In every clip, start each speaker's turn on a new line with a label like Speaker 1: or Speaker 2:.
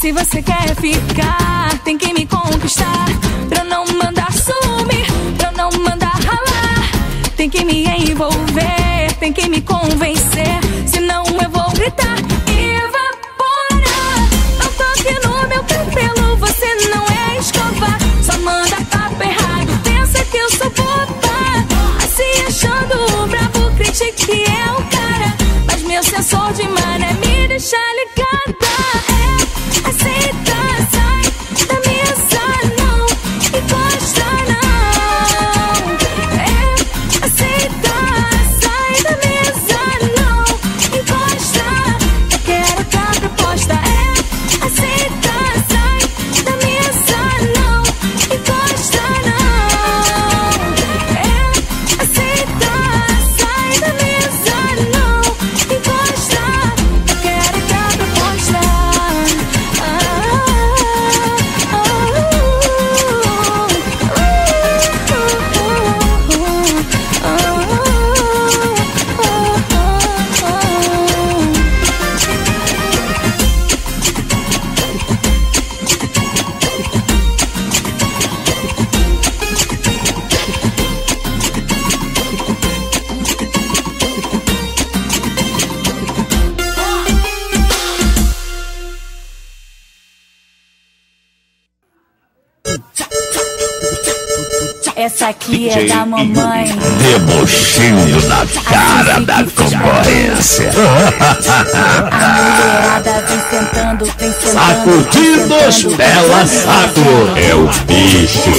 Speaker 1: Se você quer ficar, tem que me conquistar. Pra eu não mandar sumir, pra eu não mandar ralar. Tem que me envolver, tem que me convencer. Senão eu vou gritar e evaporar. Não toque no meu cabelo, você não é escova. Só manda papo errado, pensa que eu sou boba. Se achando bravo, critique é o cara. Mas meu sensor de mané me deixa ligada. É, aceita, sai da mesa, não encosta, não. É, aceita, sai da mesa, não encosta. Eu quero outra proposta. É, aceita, sai da mesa, não encosta, não. É, aceita, sai da mesa, não encosta. Eu quero outra proposta. Essa aqui é da mamãe.
Speaker 2: Debochinho na cara da concorrência.
Speaker 1: A mulherada vem sentando, vem sentando.
Speaker 2: Sacudindo os bela saco. É o bicho.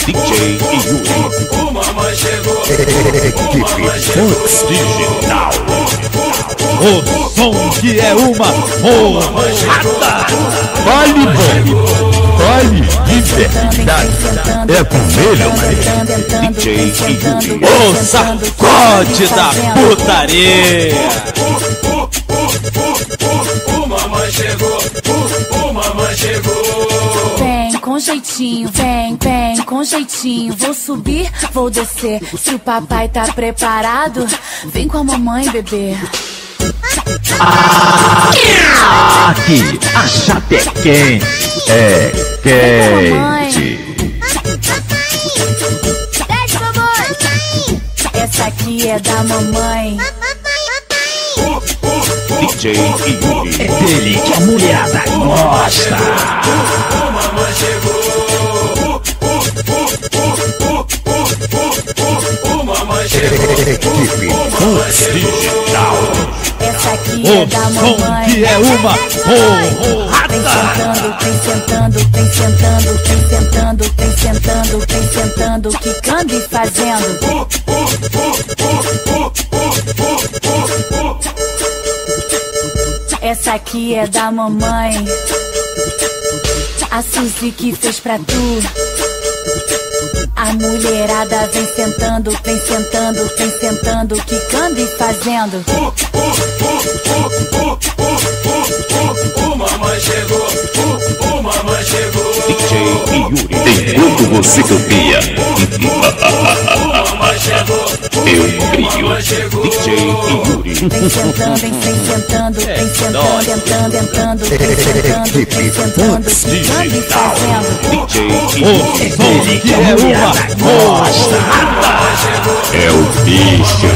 Speaker 2: DJ Yuri.
Speaker 3: O mamãe chegou.
Speaker 2: Equipe Fux Digital.
Speaker 4: O som que é uma morrada.
Speaker 2: Vale bom. Vale de verdade. É com ele, mas DJ Yuri.
Speaker 4: O sacode da putaria.
Speaker 3: O mamãe chegou. O mamãe chegou.
Speaker 1: Vem com jeitinho, vem com jeitinho. Vou subir, vou descer. Se o papai tá preparado, vem com a mamãe, bebê.
Speaker 2: Aqui, a chata é quente. É quente.
Speaker 1: Essa aqui é da mamãe.
Speaker 2: DJ Yuri. É dele que a mulherada gosta.
Speaker 3: O mamãe chegou. O mamãe chegou.
Speaker 2: Equipe Fux Digital.
Speaker 1: Essa aqui é
Speaker 4: O
Speaker 1: da
Speaker 4: som
Speaker 1: mamãe.
Speaker 4: que é uma
Speaker 1: Vem
Speaker 4: morrada.
Speaker 1: sentando, vem sentando, vem sentando, vem sentando, vem sentando, quicando e fazendo. Essa aqui é da mamãe. A Suzy que fez pra tu. A mulherada vem sentando, vem sentando, vem sentando, quicando e fazendo.
Speaker 3: O mamãe chegou. O mamãe chegou.
Speaker 2: DJ Yuri. Enquanto você copia,
Speaker 3: O mamãe chegou.
Speaker 2: eu crio. DJ Yuri.
Speaker 1: Vem sentando, vem sentando, vem sentando, entrando, entrando, vem sentando, vem sentando, quicando e fazendo.
Speaker 2: DJ
Speaker 4: O
Speaker 2: Yuri.
Speaker 4: som que é uma morrada.
Speaker 2: É o bicho.